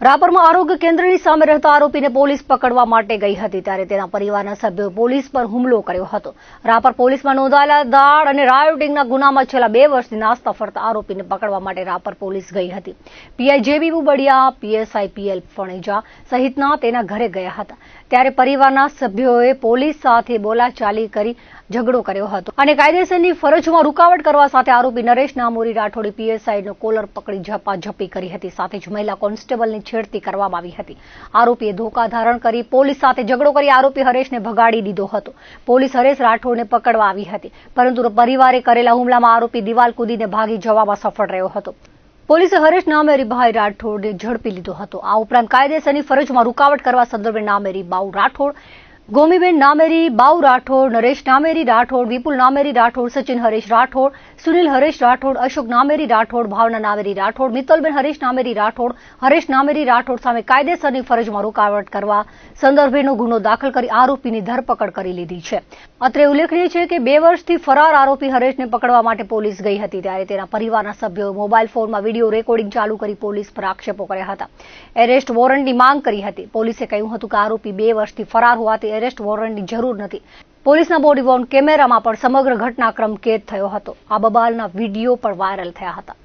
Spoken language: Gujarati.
રાપરમાં આરોગ્ય કેન્દ્રની સામે રહેતા આરોપીને પોલીસ પકડવા માટે ગઈ હતી ત્યારે તેના પરિવારના સભ્યોએ પોલીસ પર હુમલો કર્યો હતો। રાપર પોલીસમાં નોંધાયેલા દાળ અને રાયોટિંગના ગુનામાં છેલ્લા 2 વર્ષથી નાસ્તા ફરતા આરોપીને પકડવા માટે રાપર પોલીસ ગઈ હતી। પીઆઈ જેબી બુબડિયા, પીએસઆઈ પીએલ ફણેજા સહિતના તેના ઘરે ગયા હતા ત્યારે પરિવારના સભ્યોએ પોલીસ સાથે બોલાચાલી કરી ઝઘડો કર્યો હતો અને કાયદેસરની ફરજમાં રૂકાવટ કરવા સાથે આરોપી નરેશ નામોરી રાઠોડે પીએસઆઈનો કોલર પકડી ઝપાઝપી કરી હતી। સાથે જ મહિલા કોન્સ્ટેબલની છેડતી કરવામાં આવી હતી। આરોપીએ ધોકા ધારણ કરી પોલીસ સાથે ઝઘડો કરી આરોપી હરેશને ભગાડી દીધો હતો। પોલીસ હરેશ રાઠોડને પકડવા આવી હતી પરંતુ પરિવારે કરેલા હુમલામાં આરોપી દિવાલ કૂદીને ભાગી જવામાં સફળ રહ્યો હતો। પોલીસે હરેશ નામેરી ભાઈ રાઠોડને ઝડપી લીધો હતો। આ ઉપરાંત કાયદેસરની ફરજમાં રૂકાવટ કરવા સંદર્ભે નામેરી બાઉ રાઠોડ, ગોમીબેન નામેરી બાઉ રાઠોડ, નરેશ નામેરી રાઠોડ, વિપુલ નામેરી રાઠોડ, સચિન હરેશ રાઠોડ, સુનિલ હરેશ રાઠોડ, અશોક નામેરી રાઠોડ, ભાવના નામેરી રાઠોડ, મિત્તલબેન હરેશ નામેરી રાઠોડ, હરેશ નામેરી રાઠોડ સામે કાયદેસરની ફરજમાં રૂકાવટ કરવા સંદર્ભેનો ગુનો દાખલ કરી આરોપીની ધરપકડ કરી લીધી છે। અત્રે ઉલ્લેખનીય છે કે 2 વર્ષથી ફરાર આરોપી હરેશને પકડવા માટે પોલીસ ગઈ હતી ત્યારે તેના પરિવારના સભ્યોએ મોબાઈલ ફોનમાં વિડીયો રેકોર્ડિંગ ચાલુ કરી પોલીસ પર આક્ષેપો કર્યા હતા। એરેસ્ટ વોરંટની માંગ કરી હતી। પોલીસે કહ્યું હતું કે આરોપી 2 વર્ષથી ફરાર હોવાથી એરેસ્ટ વોરંટની જરૂર નથી। પોલીસના બોડી વોર્ન કેમેરામાં પણ સમગ્ર ઘટનાક્રમ કેદ થયો હતો। આ બબાલના વિડીયો પણ વાયરલ થયા હતા।